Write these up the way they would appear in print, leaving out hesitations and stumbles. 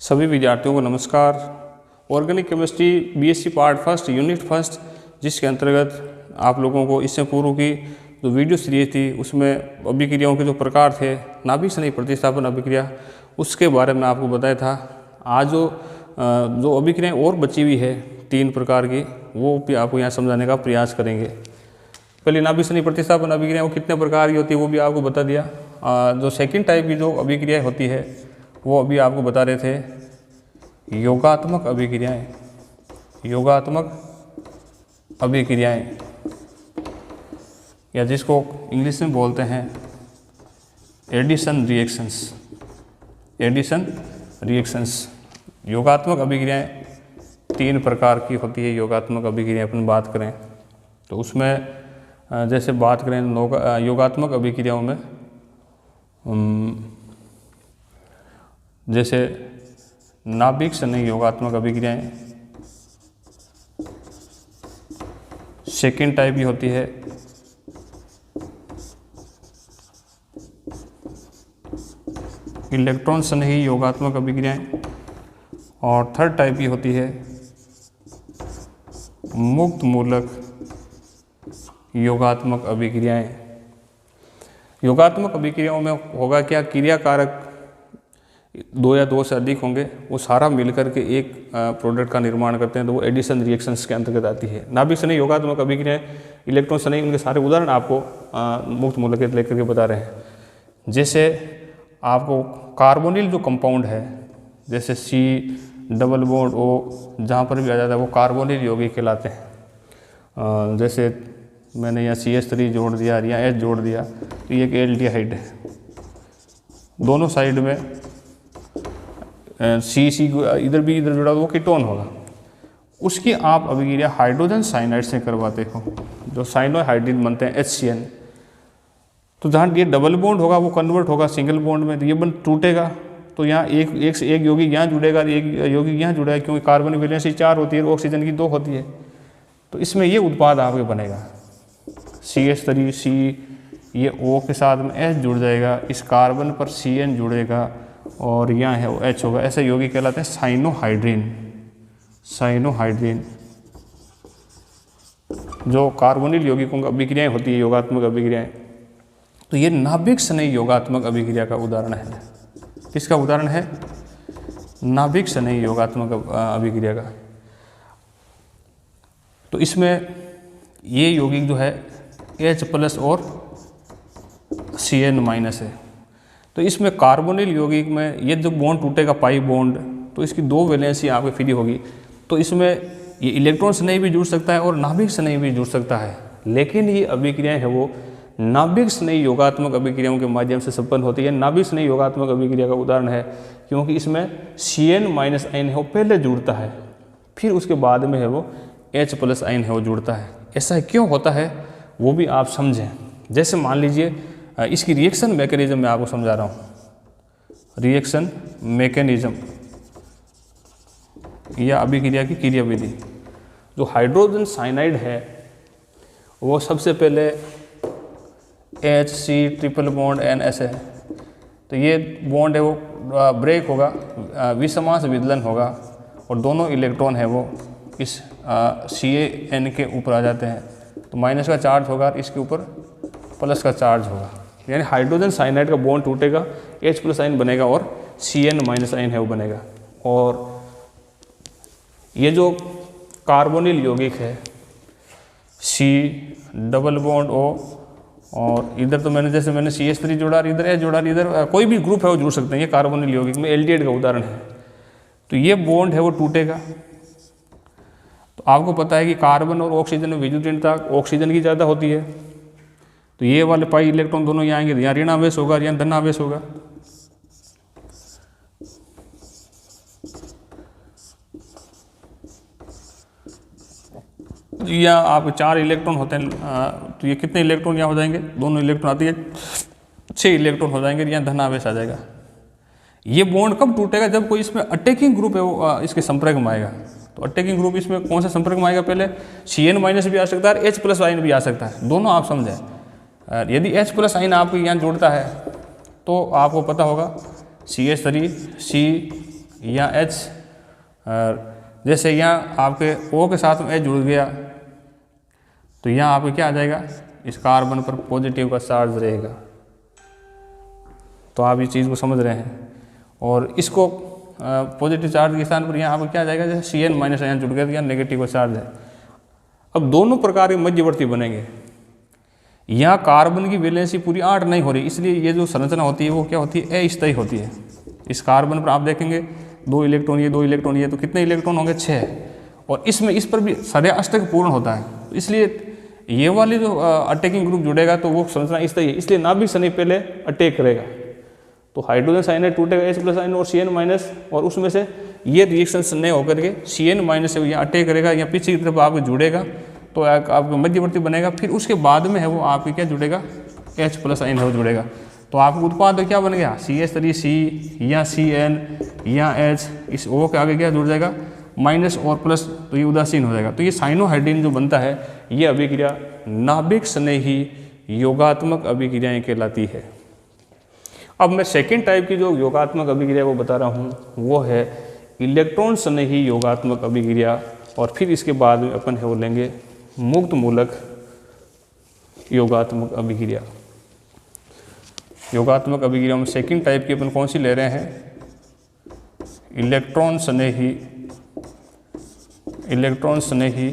सभी विद्यार्थियों को नमस्कार। Organic chemistry BSc part first unit first, जिसके अंतर्गत आप लोगों को इससे पूर्व की जो वीडियो सीरीज थी उसमें अभिक्रियाओं के जो प्रकार थे, नाभिक स्नेही प्रतिस्थापन अभिक्रिया, उसके बारे में आपको बताया था। आज जो अभिक्रियाएँ और बची हुई है 3 प्रकार की, वो भी आपको यहाँ समझाने का प्रयास करेंगे। पहले नाभिक स्नेही प्रतिस्थापन अभिक्रिया वो कितने प्रकार की होती है वो भी आपको बता दिया। जो सेकंड टाइप की जो अभिक्रिया होती है वो अभी आपको बता रहे थे, योगात्मक अभिक्रियाएं। योगात्मक अभिक्रियाएं या जिसको इंग्लिश में बोलते हैं एडिशन रिएक्शंस। एडिशन रिएक्शंस योगात्मक अभिक्रियाएं 3 प्रकार की होती है। योगात्मक अभिक्रिया अपन बात करें तो उसमें जैसे बात करें योगात्मक अभिक्रियाओं में जैसे नाभिक स्नेही योगात्मक अभिक्रियाएं सेकेंड टाइप की होती है। इलेक्ट्रॉन स्नेही योगात्मक अभिक्रियाएं और थर्ड टाइप की होती है मुक्त मूलक योगात्मक अभिक्रियाएं। योगात्मक अभिक्रियाओं में होगा क्या, क्रियाकारक 2 या 2 से अधिक होंगे, वो सारा मिलकर के एक प्रोडक्ट का निर्माण करते हैं, तो वो एडिशन रिएक्शंस के अंतर्गत आती है। नाभिक स्नेही योगात्मक अभिक्रियाएं, इलेक्ट्रॉन स्नेही, उनके सारे उदाहरण आपको मुक्त मूलक लेकर के बता रहे हैं। जैसे आपको कार्बोनिल जो कंपाउंड है, जैसे C डबल बॉन्ड O, जहाँ पर भी आ जाता है वो कार्बोनिल यौगिक कहलाते हैं। जैसे मैंने यहाँ CH3 जोड़ दिया या H जोड़ दिया तो ये एक एल्डिहाइड है। दोनों साइड में C इधर भी इधर जुड़ा वो कीटोन होगा। उसकी आप अभिक्रिया हाइड्रोजन साइनाइड से करवाते हो, जो साइनो हाइड्रीन बनते हैं HCN। तो जहाँ ये डबल बॉन्ड होगा वो कन्वर्ट होगा सिंगल बॉन्ड में, तो ये बंद टूटेगा तो यहाँ एक से एक यौगिक यहाँ जुड़ेगा, एक यौगिक यहाँ जुड़ेगा, क्योंकि कार्बन वैलेंसी 4 होती है, ऑक्सीजन की 2 होती है। तो इसमें ये उत्पाद आपके बनेगा CH3 C, ये O के साथ में H जुड़ जाएगा, इस कार्बन पर CN जुड़ेगा और यहाँ है वो H होगा। ऐसे यौगिक कहलाते हैं साइनोहाइड्रीन। साइनोहाइड्रीन जो कार्बोनिल यौगिकों की अभिक्रियाएं होती है, योगात्मक अभिक्रियाएं। तो ये नाभिक स्नेही योगात्मक अभिक्रिया का उदाहरण है। किसका उदाहरण है? नाभिक स्नेही योगात्मक अभिक्रिया का। तो इसमें ये यौगिक जो है H+ और CN- है। तो इसमें कार्बोनिल यौगिक में ये जो बॉन्ड टूटेगा पाई बॉन्ड, तो इसकी 2 वैलेंसी आपके फ्री होगी। तो इसमें ये इलेक्ट्रॉन स्नेही भी जुड़ सकता है और नाभिक स्नेही भी जुड़ सकता है, लेकिन ये अभिक्रियाएं है वो नाभिक स्नेही योगात्मक अभिक्रियाओं के माध्यम से संपन्न होती है। नाभिक स्नेही योगात्मक अभिक्रिया का उदाहरण है क्योंकि इसमें CN- है वो पहले जुड़ता है, फिर उसके बाद में है वो H+ आयन है वो जुड़ता है। ऐसा क्यों होता है वो भी आप समझें। जैसे मान लीजिए इसकी रिएक्शन मैकेनिज्म मैं आपको समझा रहा हूँ। रिएक्शन मैकेनिज्म या अभिक्रिया की क्रियाविधि। जो हाइड्रोजन साइनाइड है वो सबसे पहले HC ट्रिपल बॉन्ड NS है, तो ये बॉन्ड है वो ब्रेक होगा, विषमांश विदलन होगा और दोनों इलेक्ट्रॉन है वो इस CN के ऊपर आ जाते हैं, तो माइनस का चार्ज होगा, इसके ऊपर प्लस का चार्ज होगा। यानी हाइड्रोजन साइनाइड का बॉन्ड टूटेगा, H+ आयन बनेगा और CN- आयन है वो बनेगा। और ये जो कार्बोनिल यौगिक है C डबल बॉन्ड O, और इधर तो मैंने जैसे मैंने CH3 जोड़ा, इधर H जोड़ा, इधर कोई भी ग्रुप है वो जुड़ सकते हैं। ये कार्बोनिल यौगिक में एल्डिहाइड का उदाहरण है। तो ये बॉन्ड है वो टूटेगा। तो आपको पता है कि कार्बन और ऑक्सीजन में विद्युतीयता ऑक्सीजन की ज़्यादा होती है, तो ये वाले पाई इलेक्ट्रॉन दोनों यहाँ आएंगे, यहाँ ऋण आवेश होगा, यहाँ धन आवेश होगा। यहाँ आपके 4 इलेक्ट्रॉन होते हैं, तो ये कितने इलेक्ट्रॉन यहाँ हो जाएंगे? दोनों इलेक्ट्रॉन आती है 6 इलेक्ट्रॉन हो जाएंगे, यहाँ धन आवेश आ जाएगा। ये बॉन्ड कब टूटेगा? जब कोई इसमें अटैकिंग ग्रुप है वो इसके संपर्क में आएगा। तो अटैकिंग ग्रुप इसमें कौन सा संपर्क में आएगा? पहले CN- भी आ सकता है और H+ आयन भी आ सकता है, दोनों आप समझें। यदि H+ आयन आपको यहाँ जोड़ता है तो आपको पता होगा CH3 C या H, जैसे यहाँ आपके O के साथ में H जुड़ गया तो यहाँ आपको क्या आ जाएगा, इस कार्बन पर पॉजिटिव का चार्ज रहेगा। तो आप इस चीज़ को समझ रहे हैं। और इसको पॉजिटिव चार्ज के स्थान पर यहाँ आपको क्या आ जाएगा, जैसे Cn माइनस यहाँ जुड़ गया तो यहाँ नेगेटिव का चार्ज है। अब दोनों प्रकार के मध्यवर्ती बनेंगे। यहाँ कार्बन की वैलेंसी पूरी 8 नहीं हो रही, इसलिए ये जो संरचना होती है वो क्या होती है, अस्थायी होती है। इस कार्बन पर आप देखेंगे 2 इलेक्ट्रॉन ये 2 इलेक्ट्रॉन ये, तो कितने इलेक्ट्रॉन होंगे, 6। और इसमें इस पर भी सारे अष्टक पूर्ण होता है, इसलिए ये वाली जो अटैकिंग ग्रुप जुड़ेगा तो वो संरचना स्थायी है, इसलिए नाभिक शनि पहले अटैक करेगा। तो हाइड्रोजन साइनाइड टूटेगा H+ आयन और Cn माइनस, और उसमें से ये रिएक्शन नहीं होकर के Cn माइनस से यहाँ अटैक करेगा, या पीछे की तरफ आपको जुड़ेगा तो आपका मध्यवर्ती बनेगा। फिर उसके बाद में है वो आपके क्या जुड़ेगा, H+ आयन है वो जुड़ेगा। तो आपका उत्पाद क्या बन गया, CH3C या Cn या H, इस O के आगे क्या जुड़ जाएगा, माइनस और प्लस, तो ये उदासीन हो जाएगा। तो ये साइनोहाइड्रीन जो बनता है ये अभिक्रिया नाभिक स्नेही योगात्मक अभिक्रियाएं कहलाती है। अब मैं सेकेंड टाइप की जो योगात्मक अभिक्रिया वो बता रहा हूँ वो है इलेक्ट्रॉन स्नेही योगात्मक अभिक्रिया, और फिर इसके बाद में अपन है वो लेंगे मुक्त मूलक योगात्मक अभिक्रिया। योगात्मक अभिक्रिया में सेकेंड टाइप की अपन कौन सी ले रहे हैं, इलेक्ट्रॉन स्नेही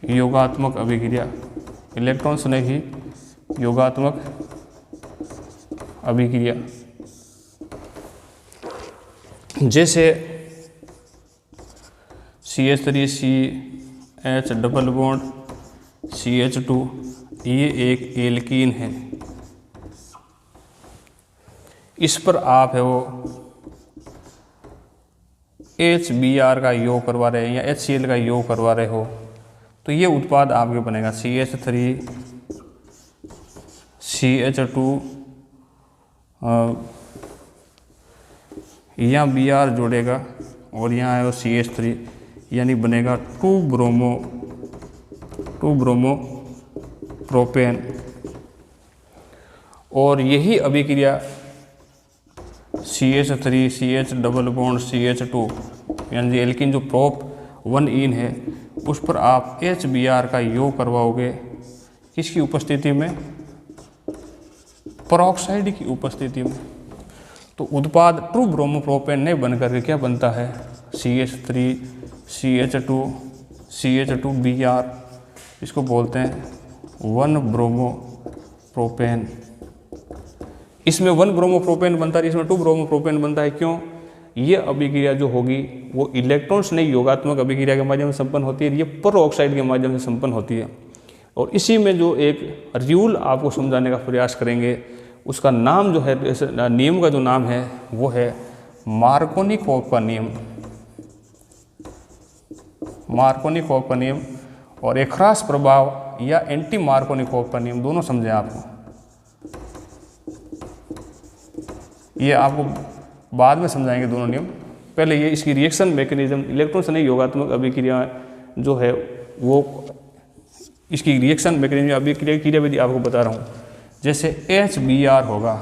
योगात्मक अभिक्रिया। इलेक्ट्रॉन स्नेही योगात्मक अभिक्रिया जैसे CH3CH डबल बॉन्ड CH2, ये एक एल्कीन है। इस पर आप है वो HBr का योग करवा रहे हैं या HCl का योग करवा रहे हो, तो ये उत्पाद आपके बनेगा CH3CH2 यहाँ Br जोड़ेगा और यहाँ है वो CH3, यानी बनेगा 2 ब्रोमो प्रोपेन। और यही अभिक्रिया CH3CH डबल बॉन्ड CH2 यानी एल्कीन जो प्रोप 1 इन है उस पर आप HBr का योग करवाओगे, किसकी उपस्थिति में, पेरोक्साइड की उपस्थिति में। तो उत्पाद 2 ब्रोमो प्रोपेन नहीं बनकर के क्या बनता है, CH3CH2 CH2Br, इसको बोलते हैं 1 ब्रोमो प्रोपेन। इसमें 1 ब्रोमो प्रोपेन बनता है, इसमें 2 ब्रोमो प्रोपेन बनता है। क्यों, ये अभिक्रिया जो होगी वो इलेक्ट्रॉन स्नेही योगात्मक अभिक्रिया के माध्यम से संपन्न होती है, ये पेरोक्साइड के माध्यम से संपन्न होती है। और इसी में जो एक रूल आपको समझाने का प्रयास करेंगे, उसका नाम जो है, नियम का जो नाम है वो है मार्कोनिकोव का नियम। मार्कोनिकोव का नियम और एकरास प्रभाव या एंटी मार्कोनिकोव का नियम, दोनों समझें आपको। ये आपको बाद में समझाएंगे दोनों नियम। पहले ये इसकी रिएक्शन मैकेनिज्म, इलेक्ट्रॉन स्नेही योगात्मक अभिक्रिया जो है वो इसकी रिएक्शन मैकेनिज्म अभिक्रिया विधि आपको बता रहा हूँ। जैसे HBr होगा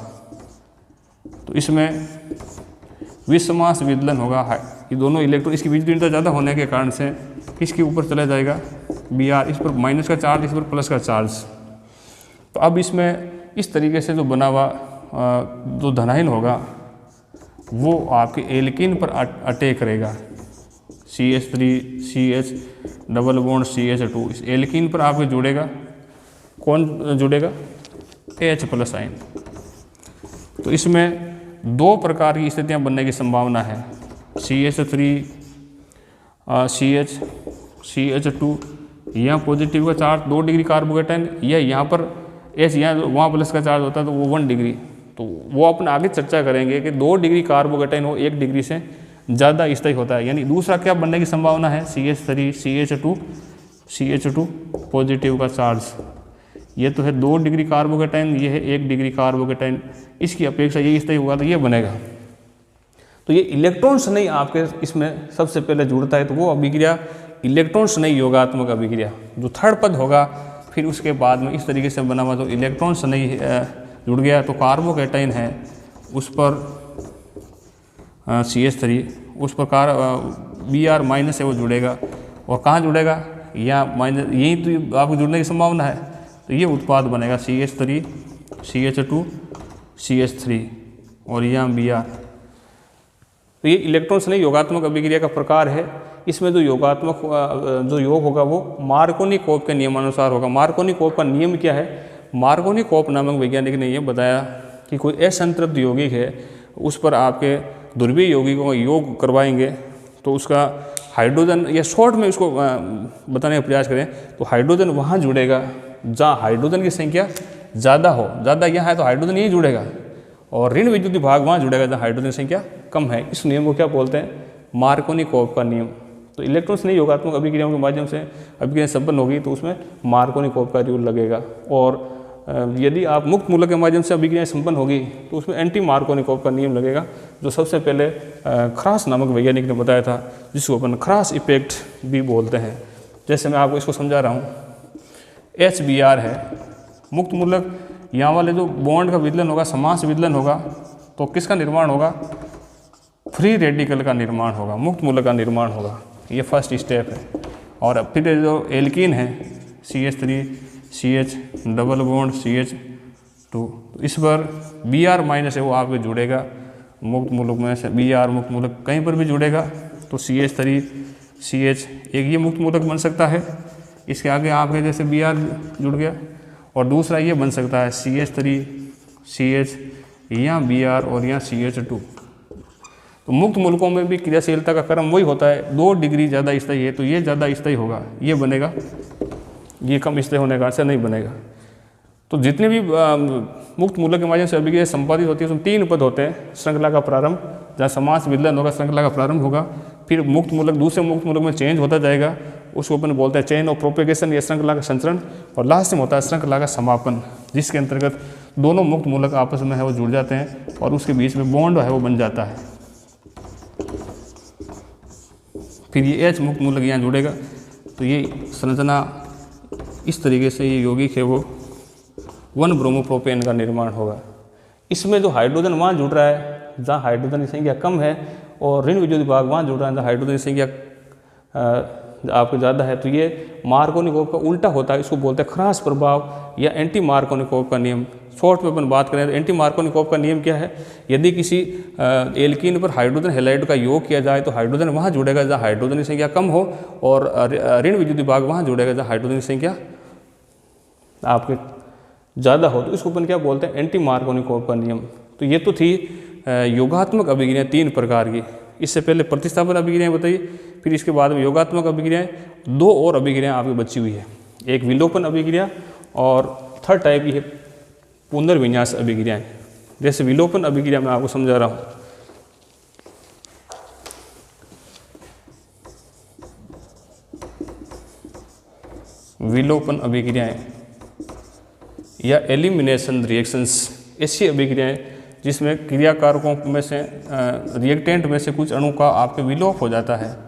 तो इसमें विषमास विदलन होगा, ये दोनों इलेक्ट्रॉन इसकी बीजगणिता ज़्यादा होने के कारण से किसके ऊपर चला जाएगा, Br, इस पर माइनस का चार्ज, इस पर प्लस का चार्ज। तो अब इसमें इस तरीके से जो बना हुआ जो धनायन होगा वो आपके एल्कीन पर अटैक करेगा, CH3CH डबल बॉन्ड CH2, इस एल्कीन पर आपके जुड़ेगा, कौन जुड़ेगा, H+ आयन। तो इसमें 2 प्रकार की स्थितियां बनने की संभावना है, CH3CH2 यहाँ पॉजिटिव का चार्ज 2 डिग्री कार्बोकेटाइन, या यहाँ पर H यहाँ वहाँ प्लस का चार्ज होता है तो वो 1 डिग्री। तो वो अपन आगे चर्चा करेंगे कि 2 डिग्री कार्बोकेटाइन हो 1 डिग्री से ज़्यादा स्थायी होता है। यानी दूसरा क्या बनने की संभावना है, CH3CH2 पॉजिटिव का चार्ज, ये तो है 2 डिग्री कार्बोकेटाइन, ये है 1 डिग्री कार्बोकेटाइन, इसकी अपेक्षा ये स्थायी होगा तो ये बनेगा। तो ये इलेक्ट्रॉन स्नेही आपके इसमें सबसे पहले जुड़ता है, तो वो अभिक्रिया इलेक्ट्रॉन स्नेही योगात्मक अभिक्रिया जो थर्ड पद होगा। फिर उसके बाद में इस तरीके से बना हुआ जो इलेक्ट्रॉन स्नेही जुड़ गया तो कार्बोकेटाइन है उस पर CH3, उस प्रकार Br माइनस है वो जुड़ेगा, और कहाँ जुड़ेगा, यहाँ माइनस, यही तो आपको जुड़ने की संभावना है, तो ये उत्पाद बनेगा CH3 CH2 CH3 और यहाँ Br। तो ये इलेक्ट्रॉन स्नेही योगात्मक अभिक्रिया का प्रकार है। इसमें जो योगात्मक जो योग होगा वो मार्कोनी-कोप के नियमानुसार होगा। मार्कोनी-कोप का नियम क्या है, मार्कोनी-कोप नामक वैज्ञानिक ने यह बताया कि कोई असंतृप्त यौगिक है, उस पर आपके ध्रुवीय यौगिकों का योग करवाएंगे तो उसका हाइड्रोजन, या शॉर्ट में उसको बताने का प्रयास करें तो हाइड्रोजन वहाँ जुड़ेगा जहाँ हाइड्रोजन की संख्या ज़्यादा हो, ज़्यादा यहाँ है तो हाइड्रोजन यही जुड़ेगा, और ऋण विद्युत भाग वहाँ जुड़ेगा जहाँ हाइड्रोजन की संख्या कम है। इस नियम को क्या बोलते हैं, मार्कोनी-कोप का नियम। तो इलेक्ट्रॉन स्नेही योगात्मक अभिक्रियाओं के माध्यम से अभिक्रिया संपन्न होगी तो उसमें मार्कोनी-कोप का रूल लगेगा, और यदि आप मुक्त मूलक के माध्यम से अभिक्रिया संपन्न होगी तो उसमें एंटी मार्कोनी-कोप का नियम लगेगा, जो सबसे पहले खरास नामक वैज्ञानिक ने बताया था, जिसको अपन खरास इफेक्ट भी बोलते हैं। जैसे मैं आपको इसको समझा रहा हूँ, HBr है मुक्त मूलक, यहाँ वाले जो बॉन्ड का विदलन होगा, समास विदलन होगा, तो किसका निर्माण होगा, फ्री रेडिकल का निर्माण होगा, मुक्त मूलक का निर्माण होगा। ये फर्स्ट स्टेप है। और फिर जो एल्कीन है CH3 CH double bond CH2, तो इस पर Br माइनस है वो आपके जुड़ेगा मुक्त मूलक में से, Br मुक्त मूलक कहीं पर भी जुड़ेगा तो CH3 CH एक ये मुक्त मूलक बन सकता है, इसके आगे आपके जैसे Br जुड़ गया, और दूसरा ये बन सकता है CH3 CH, यहाँ Br और यहाँ CH2। तो मुक्त मूलकों में भी क्रियाशीलता का क्रम वही होता है, 2 डिग्री ज़्यादा स्थायी है तो ये ज़्यादा स्थायी होगा, ये बनेगा, ये कम स्थायी होने का ऐसा नहीं बनेगा। तो जितने भी मुक्त मूलक के माध्यम से अभिक्रिया संपादित होती है उसमें 3 पद होते हैं। श्रृंखला का प्रारंभ, जहाँ समास विदलन होगा श्रृंखला का प्रारंभ होगा, फिर मुक्त मूलक दूसरे मुक्त मूलक में चेंज होता जाएगा, उसको अपन बोलते हैं चेन ऑफ प्रोपेगेशन या श्रृंखला का संचरण, और लास्ट में होता है श्रृंखला का समापन, जिसके अंतर्गत दोनों मुक्त मूलक आपस में है वो जुड़ जाते हैं और उसके बीच में बॉन्ड है वो बन जाता है। फिर ये H मुक्त मूलक यहाँ जुड़ेगा, तो ये संरचना इस तरीके से ये यौगिक है वो 1 ब्रोमोप्रोपेन का निर्माण होगा। इसमें जो हाइड्रोजन वहाँ जुड़ रहा है जहाँ हाइड्रोजन की संख्या कम है, और ऋण विद्युत भाग वहाँ जुड़ रहा है जहाँ हाइड्रोजन की संख्या आपको ज़्यादा है, तो ये मार्कोनी-कोप का उल्टा होता है। इसको बोलते हैं खरास प्रभाव या एंटी मार्कोनी-कोप का नियम। शॉर्ट में अपन बात करें तो एंटी मार्कोनी-कोप का नियम क्या है, यदि किसी एल्कीन पर हाइड्रोजन हैलाइड का योग किया जाए तो हाइड्रोजन वहाँ जुड़ेगा जहाँ हाइड्रोजन की संख्या कम हो, और ऋण विद्युत भाग वहाँ जुड़ेगा जहाँ हाइड्रोजन की संख्या आपके ज़्यादा हो, तो इसको अपन क्या बोलते हैं, एंटी मार्कोनी-कोप का नियम। तो ये तो थी योगात्मक अभिक्रियाएँ 3 प्रकार की। इससे पहले प्रतिस्थापन अभिक्रियाएँ बताइए, फिर इसके बाद में योगात्मक अभिक्रियाएँ, 2 और अभिक्रियाएँ आपकी बची हुई है, एक विलोपन अभिक्रिया और थर्ड टाइप की है पुनर्विन्यास अभिक्रियाएँ। जैसे विलोपन अभिक्रिया मैं आपको समझा रहा हूँ। विलोपन अभिक्रियाएँ या एलिमिनेशन रिएक्शंस, ऐसी अभिक्रियाएँ जिसमें क्रियाकारकों में से रिएक्टेंट में से कुछ अणु का आपके विलोप हो जाता है।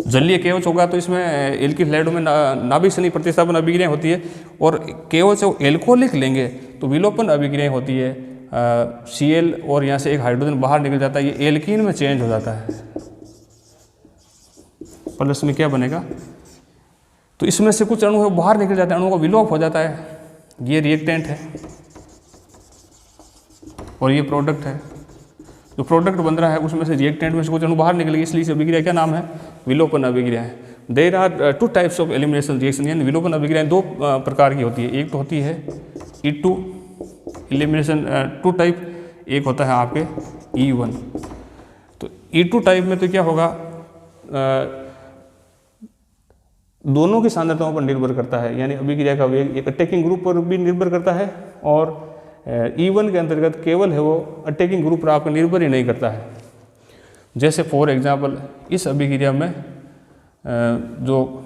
जलीय केवच होगा तो इसमें एल्किल हैलाइडों में नाभिक सनी प्रतिस्थापन अभिक्रिया होती है, और केवच से एल्कोहलिक लेंगे तो विलोपन अभिक्रिया होती है। Cl और यहाँ से एक हाइड्रोजन बाहर निकल जाता है, ये एल्कीन में चेंज हो जाता है, प्लस में क्या बनेगा, तो इसमें से कुछ अणु है बाहर निकल जाते हैं, अणुओं का विलोप हो जाता है, ये रिएक्टेंट है और ये प्रोडक्ट है। जो प्रोडक्ट बन रहा है उसमें से रिएक्टेंट में से कुछ अणु बाहर निकलेगी, इसलिए इस अभिक्रिया क्या नाम है, विलोपन अभिक्रिया है। There are 2 types of elimination reaction, यानी विलोपन अभिक्रियाएं 2 प्रकार की होती है। एक तो होती है E2 एलिमिनेशन 2 टाइप, एक होता है आपके E1। तो E2 टाइप में तो क्या होगा, दोनों की सांद्रताओं पर निर्भर करता है, यानी अभिक्रिया का वेग एक अटैकिंग ग्रुप पर भी निर्भर करता है, और E1 के अंतर्गत केवल है वो अटैकिंग ग्रुप पर आपका निर्भर ही नहीं करता है। जैसे फॉर एग्जांपल इस अभिक्रिया में जो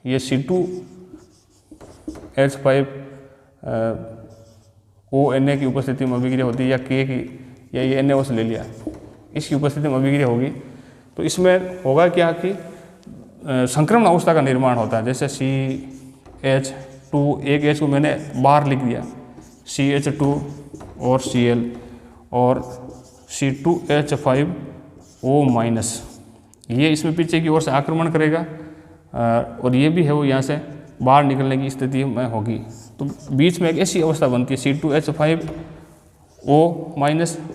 ये C2H5ONa की उपस्थिति में अभिक्रिया होती है, या K की, या ये NaO से ले लिया, इसकी उपस्थिति में अभिक्रिया होगी, तो इसमें होगा क्या कि संक्रमण अवस्था का निर्माण होता है। जैसे CH 2, एक H को मैंने बाहर लिख दिया, CH2 और Cl और C2H5O-, ये इसमें पीछे की ओर से आक्रमण करेगा और ये भी है वो यहाँ से बाहर निकलने की स्थिति में होगी। तो बीच में एक ऐसी अवस्था बनती है C2H5O-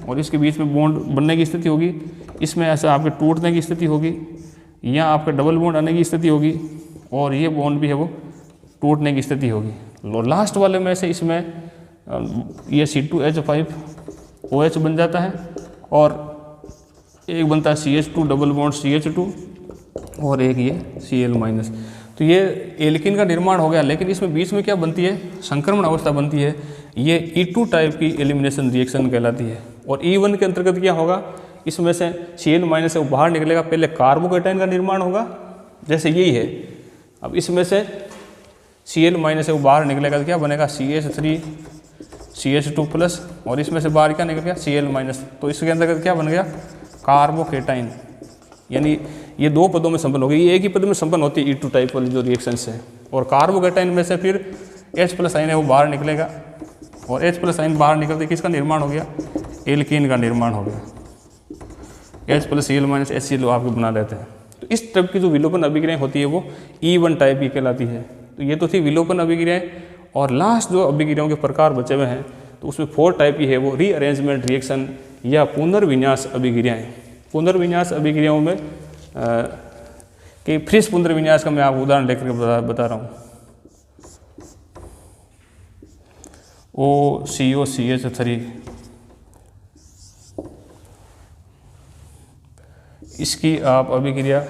और इसके बीच में बॉन्ड बनने की स्थिति होगी, इसमें ऐसा आपके टूटने की स्थिति होगी, यहाँ आपका डबल बॉन्ड आने की स्थिति होगी और ये बॉन्ड भी है वो टूटने की स्थिति होगी। लास्ट वाले में से इसमें ये C2H5OH बन जाता है और एक बनता है CH2 डबल बॉन्ड CH2 और एक ये Cl-। तो ये एल्कीन का निर्माण हो गया, लेकिन इसमें बीच में क्या बनती है, संक्रमण अवस्था बनती है, ये E2 टाइप की एलिमिनेशन रिएक्शन कहलाती है। और E1 के अंतर्गत क्या होगा, इसमें से Cl- से वो बाहर निकलेगा, पहले कार्बोकेटाइन का निर्माण होगा जैसे यही है। अब इसमें से Cl- से वो बाहर निकलेगा तो क्या बनेगा, CH3 CH2+ और इसमें से बाहर क्या निकल गया, Cl-। तो इसके अंतर्गत क्या बन गया, कार्बोकेटाइन। यानी ये दो पदों में संपन्न होगी, ये एक ही पद में संपन्न होती है E2 टाइप वाली जो रिएक्शंस है। और कार्बोकेटाइन में से फिर H+ आयन है वो बाहर निकलेगा और H+ आयन बाहर निकलते किसका निर्माण हो गया, एल्कीन का निर्माण हो गया। H+Cl- HCl आपको बना देते हैं। तो इस टाइप की जो विलोपन अभिक्रियाएं होती है वो E1 टाइप की कहलाती है। तो ये तो थी विलोपन अभिक्रियाएं। और लास्ट जो अभिक्रियाओं के प्रकार बचे हुए हैं तो उसमें 4 टाइप की है वो रीअरेंजमेंट रिएक्शन या पुनर्विन्यास अभिक्रियाएं। पुनर्विन्यास अभिक्रियाओं में कि फ्रिस पुनर्विन्यास का मैं आपको उदाहरण लेकर बता रहा हूँ। OCOCH3 इसकी आप अभिक्रिया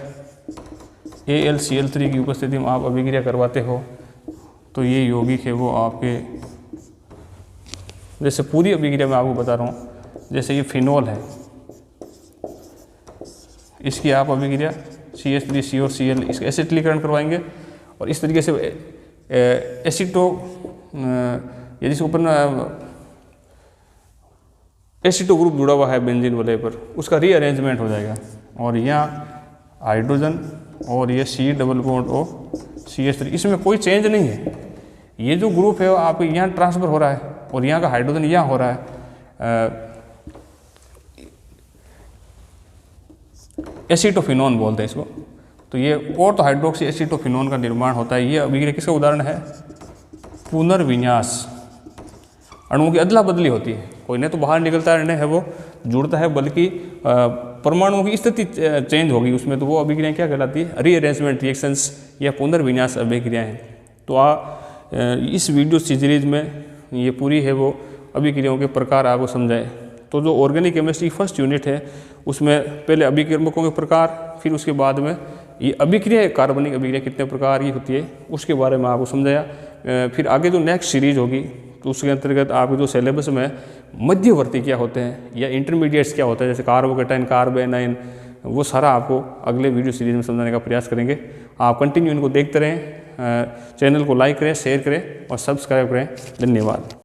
AlCl3 की उपस्थिति में आप अभिक्रिया करवाते हो तो ये यौगिक है वो आपके, जैसे पूरी अभिक्रिया मैं आपको बता रहा हूँ, जैसे ये फिनोल है, इसकी आप अभिक्रिया CH3COCl इसका एसिटिलीकरण करवाएंगे और इस तरीके से एसिटो या जिसके ऊपर एसिटो ग्रुप जुड़ा हुआ है बेंजीन वाले पर, उसका रीअरेंजमेंट हो जाएगा और यहाँ हाइड्रोजन और ये C≡OCH3, इसमें कोई चेंज नहीं है। ये जो ग्रुप है आपको यहाँ ट्रांसफर हो रहा है और यहाँ का हाइड्रोजन यहाँ हो रहा है। एसिटोफिनोन बोलते हैं इसको। तो ये ऑर्थो हाइड्रोक्सी एसिटोफिनोन का निर्माण होता है। ये अभिक्रिया किसका उदाहरण है, पुनर्विन्यास। अणुओं की अदला बदली होती है, कोई नहीं तो बाहर निकलता है, नहीं है वो जुड़ता है, बल्कि परमाणुओं की स्थिति चेंज होगी उसमें, तो वो अभिक्रियाएं क्या कहलाती है, रीअरेंजमेंट रिएक्शंस या पुनर्विन्यास अभिक्रियाएं। तो इस वीडियो सीरीज में ये पूरी है वो अभिक्रियाओं के प्रकार आपको समझाए। तो जो ऑर्गेनिक केमिस्ट्री फर्स्ट यूनिट है उसमें पहले अभिकर्मकों के प्रकार, फिर उसके बाद में ये अभिक्रिया, कार्बनिक अभिक्रिया कितने प्रकार की होती है उसके बारे में आपको समझाया। फिर आगे जो नेक्स्ट सीरीज होगी तो उसके अंतर्गत आपके जो सिलेबस में मध्यवर्ती क्या होते हैं या इंटरमीडिएट्स क्या होता है, जैसे कार्बोकेटाइन, कार्बेनाइन, वो सारा आपको अगले वीडियो सीरीज में समझाने का प्रयास करेंगे। आप कंटिन्यू इनको देखते रहें, चैनल को लाइक करें, शेयर करें और सब्सक्राइब करें। धन्यवाद।